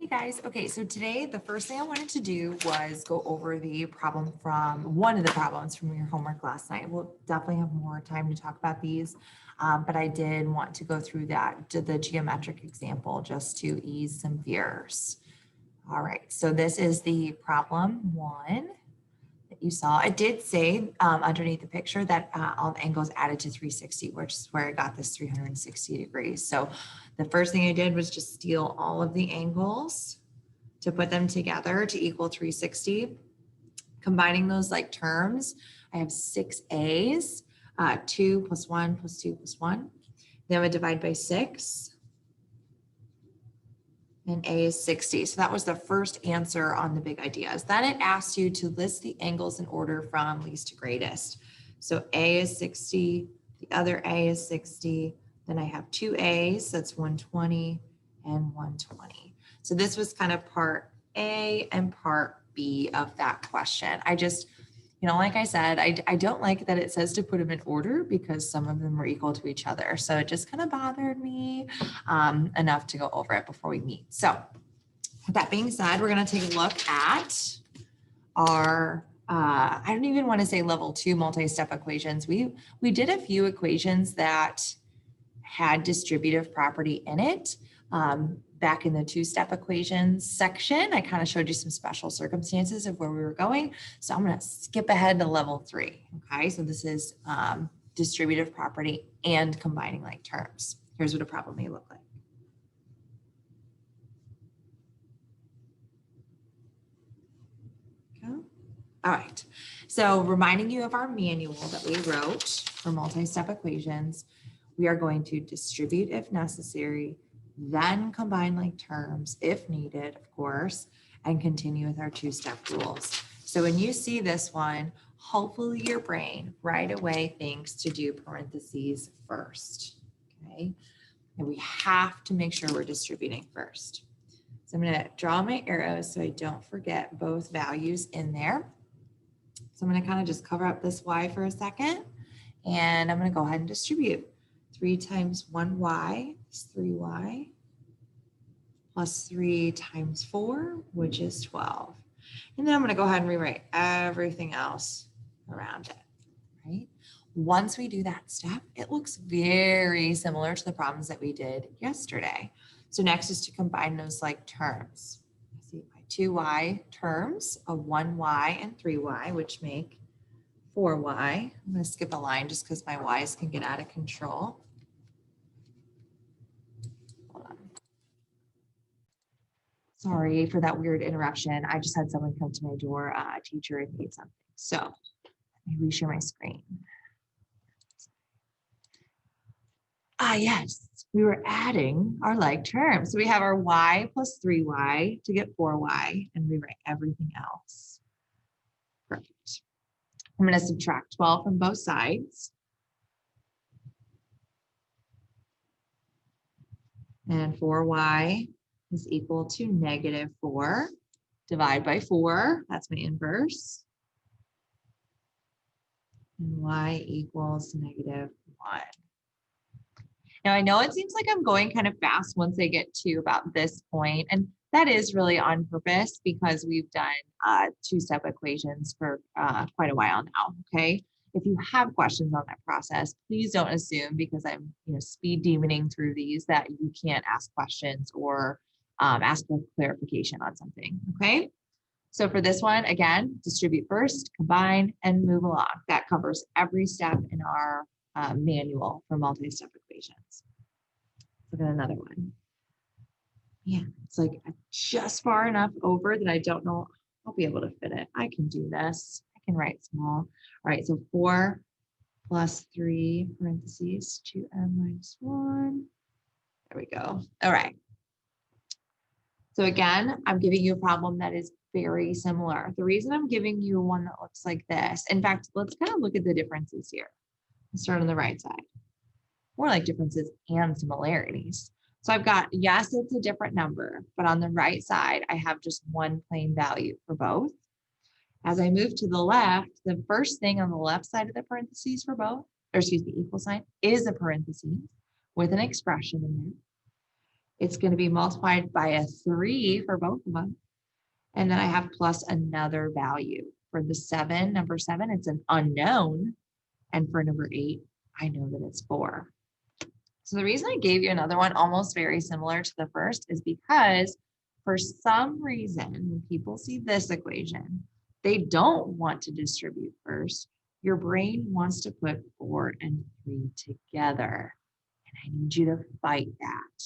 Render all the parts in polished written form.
Hey guys, okay, so today the first thing I wanted to do was go over the problem from one of the problems from your homework last night. We'll definitely have more time to talk about these, but I did want to go through that to the geometric example just to ease some fears. All right, so this is the problem one that you saw. It did say underneath the picture that all the angles added to 360, which is where I got this 360 degrees. So the first thing I did was just steal all of the angles to put them together to equal 360. Combining those like terms, I have 6a's, 2 plus 1 plus 2 plus 1. Then I would divide by 6. And A is 60. So that was the first answer on the big ideas. Then it asks you to list the angles in order from least to greatest. So A is 60, the other A is 60. Then I have two A's, that's 120 and 120. So this was kind of part A and part B of that question. I just, like I said, I don't like that it says to put them in order because some of them are equal to each other. So it just kind of bothered me enough to go over it before we meet. So with that being said, we're going to take a look at our, I don't even want to say level 2 multi-step equations. We did a few equations that had distributive property in it. Back in the 2-step equations section, I kind of showed you some special circumstances of where we were going. So I'm going to skip ahead to level 3. Okay, so this is distributive property and combining like terms. Here's what a problem may look like. Okay. All right, so reminding you of our manual that we wrote for multi-step equations, we are going to distribute if necessary, then combine like terms if needed, of course, and continue with our 2-step rules. So when you see this one, hopefully your brain right away thinks to do parentheses first, okay? And we have to make sure we're distributing first. So I'm gonna draw my arrows so I don't forget both values in there. So I'm gonna kind of just cover up this y for a second, and I'm gonna go ahead and distribute. 3 times 1y is 3y, plus 3 times 4, which is 12. And then I'm going to go ahead and rewrite everything else around it, right? Once we do that step, it looks very similar to the problems that we did yesterday. So next is to combine those like terms. See my 2y terms of 1y and 3y, which make 4y. I'm going to skip a line just because my y's can get out of control. Sorry for that weird interruption. I just had someone come to my door, a teacher, and need something. So let me reshare my screen. Yes, we were adding our like terms. So we have our y plus 3y to get 4y, and we write everything else. Perfect. I'm going to subtract 12 from both sides. And 4y is equal to -4. Divide by 4, that's my inverse. And y equals -1. Now I know it seems like I'm going kind of fast once I get to about this point, and that is really on purpose because we've done 2-step equations for quite a while now, okay? If you have questions on that process, please don't assume because I'm speed demoning through these that you can't ask questions or ask for clarification on something, okay? So for this one, again, distribute first, combine, and move along. That covers every step in our manual for multi-step equations. Look at another one. Yeah, it's like just far enough over that I don't know I'll be able to fit it. I can do this. I can write small. All right, so 4 plus 3 parentheses 2m minus 1. There we go. All right. So again, I'm giving you a problem that is very similar. The reason I'm giving you one that looks like this, in fact, let's kind of look at the differences here. Let's start on the right side. More like differences and similarities. So I've got, yes, it's a different number, but on the right side, I have just one plain value for both. As I move to the left, the first thing on the left side of the parentheses for both, or excuse me, equal sign, is a parentheses with an expression in there. It's going to be multiplied by a 3 for both of them. And then I have plus another value. For the 7, number 7, it's an unknown. And for number 8, I know that it's 4. So the reason I gave you another one almost very similar to the first is because for some reason, when people see this equation, they don't want to distribute first. Your brain wants to put 4 and 3 together. And I need you to fight that.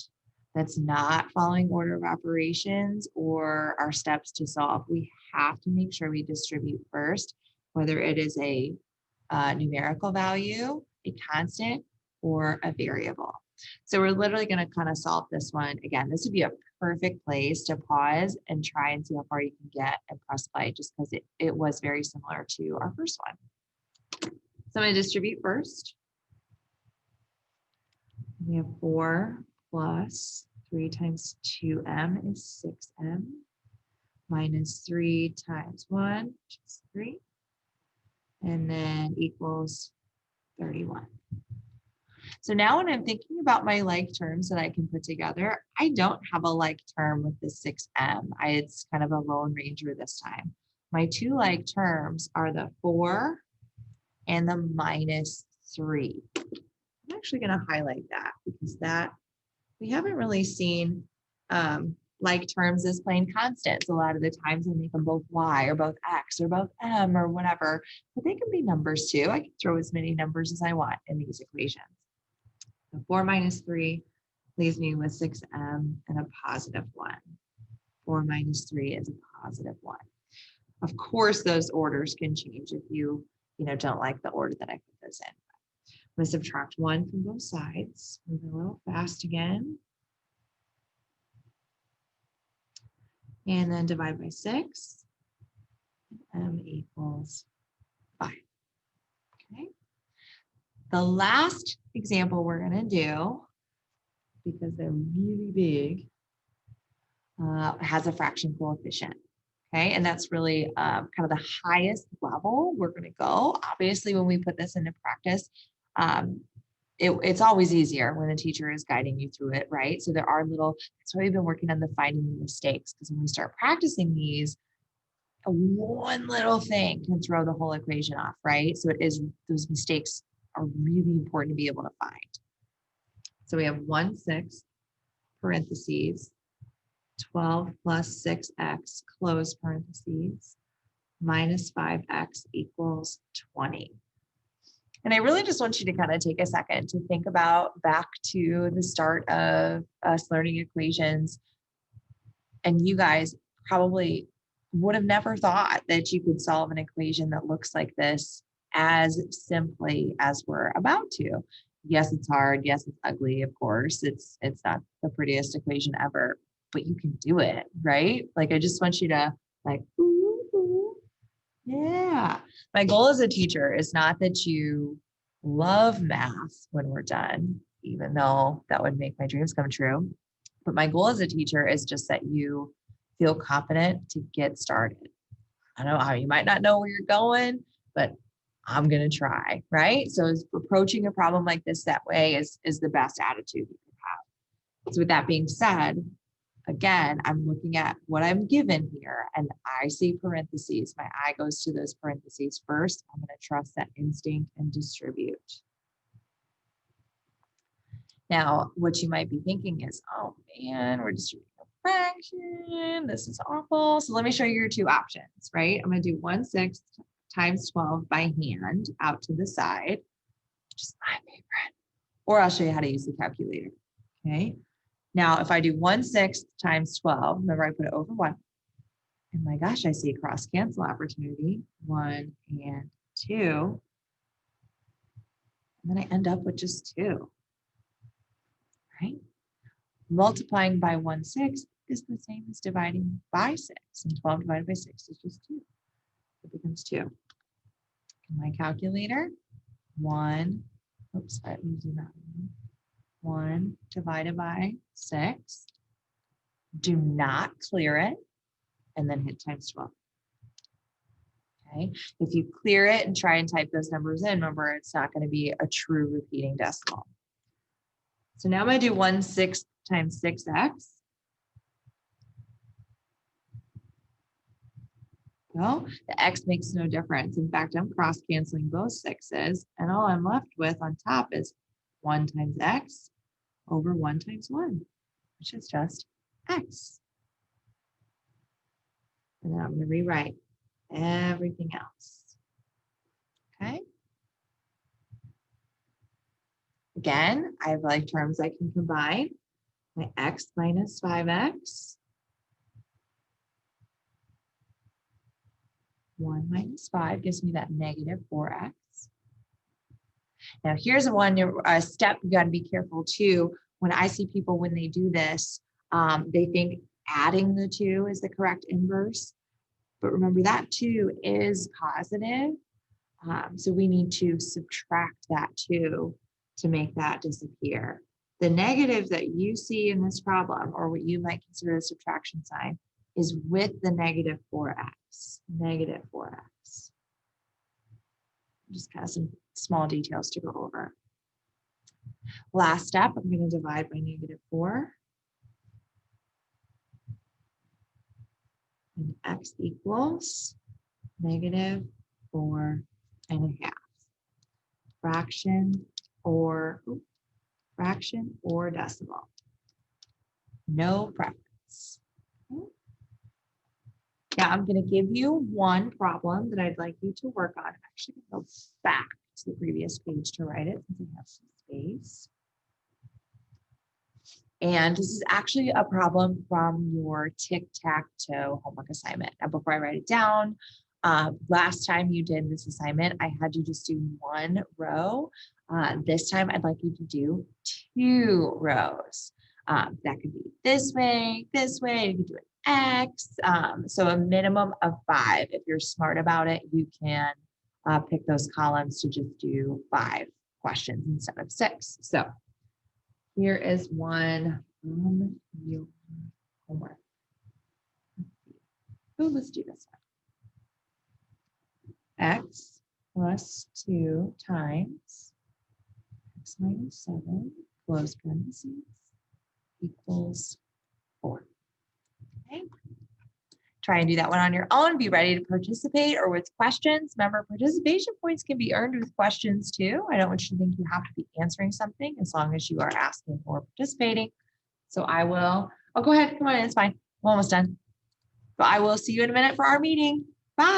That's not following order of operations or our steps to solve. We have to make sure we distribute first, whether it is a numerical value, a constant, or a variable. So we're literally going to kind of solve this one. Again, this would be a perfect place to pause and try and see how far you can get and press play, just because it was very similar to our first one. So I'm going to distribute first. We have 4 plus 3 times 2m is 6m minus 3 times 1, which is 3, and then equals 31. So now when I'm thinking about my like terms that I can put together, I don't have a like term with the 6m. It's kind of a lone ranger this time. My 2 like terms are the 4 and the minus 3. I'm actually going to highlight that because that we haven't really seen like terms as plain constants. A lot of the times I make them both y or both x or both m or whatever, but they can be numbers too. I can throw as many numbers as I want in these equations. So 4 minus 3 leaves me with 6m and a positive 1. 4 minus 3 is a positive 1. Of course, those orders can change if you don't like the order that I put this in. I'm going to subtract 1 from both sides. Move a little fast again. And then divide by 6. M equals 5. Okay. The last example we're going to do, because they're really big, has a fraction coefficient. Okay, and that's really kind of the highest level we're going to go. Obviously, when we put this into practice, it's always easier when the teacher is guiding you through it, right? So there are that's why we've been working on the finding the mistakes, because when we start practicing these, one little thing can throw the whole equation off, right? So those mistakes are really important to be able to find. So we have 1/6 parentheses, 12 plus 6x, close parentheses, minus 5x equals 20. And I really just want you to kind of take a second to think about back to the start of us learning equations. And you guys probably would have never thought that you could solve an equation that looks like this as simply as we're about to. Yes, it's hard. Yes, it's ugly. Of course, it's not the prettiest equation ever, but you can do it, right? Like, I just want you to ooh, yeah. My goal as a teacher is not that you love math when we're done, even though that would make my dreams come true. But my goal as a teacher is just that you feel confident to get started. I know how you might not know where you're going, but I'm going to try, right? So approaching a problem like this that way is the best attitude you can have. So with that being said, again, I'm looking at what I'm given here and I see parentheses. My eye goes to those parentheses first. I'm going to trust that instinct and distribute. Now, what you might be thinking is, oh man, we're distributing a fraction. This is awful. So let me show you your 2 options, right? I'm going to do 1/6 times 12 by hand out to the side, which is my favorite. Or I'll show you how to use the calculator, okay? Now, if I do 1/6 times 12, remember I put it over 1. And my gosh, I see a cross cancel opportunity. 1 and 2. And then I end up with just 2. Right? Multiplying by 1/6 is the same as dividing by 6. And 12 divided by 6 is just 2. It becomes 2. In my calculator, 1, oops, I'm using that one. 1 divided by 6. Do not clear it, and then hit times 12. Okay, if you clear it and try and type those numbers in, remember it's not going to be a true repeating decimal. So now I'm going to do 1/6 times 6x. No, the x makes no difference. In fact, I'm cross canceling both 6's, and all I'm left with on top is 1 times x over 1 times 1, which is just x. And then I'm going to rewrite everything else. Okay. Again, I have like terms I can combine. My x minus 5x. 1 minus 5 gives me that negative 4x. Now here's a step you got to be careful too. When I see people, when they do this, they think adding the 2 is the correct inverse. But remember that 2 is positive. So we need to subtract that 2 to make that disappear. The negative that you see in this problem, or what you might consider a subtraction sign, is with the negative 4x. Negative 4x. Just kind of some small details to go over. Last step, I'm going to divide by negative 4. And x equals negative 4 and a half. Fraction or decimal. No preference. Okay. Now I'm going to give you one problem that I'd like you to work on. I'm actually going to go back to the previous page to write it since I have some space. And this is actually a problem from your tic-tac-toe homework assignment. Now, before I write it down, last time you did this assignment, I had you just do 1 row. This time I'd like you to do 2 rows. That could be this way, you could do an X. So a minimum of 5. If you're smart about it, you can pick those columns to just do 5 questions instead of 6. So here is one from your homework. Let's do this one. X plus 2 times x minus 7, close parentheses, equals 4. Okay. Try and do that one on your own. Be ready to participate or with questions. Remember, participation points can be earned with questions too. I don't want you to think you have to be answering something as long as you are asking or participating. So I'll go ahead. Come on, it's fine. I'm almost done. But I will see you in a minute for our meeting. Bye.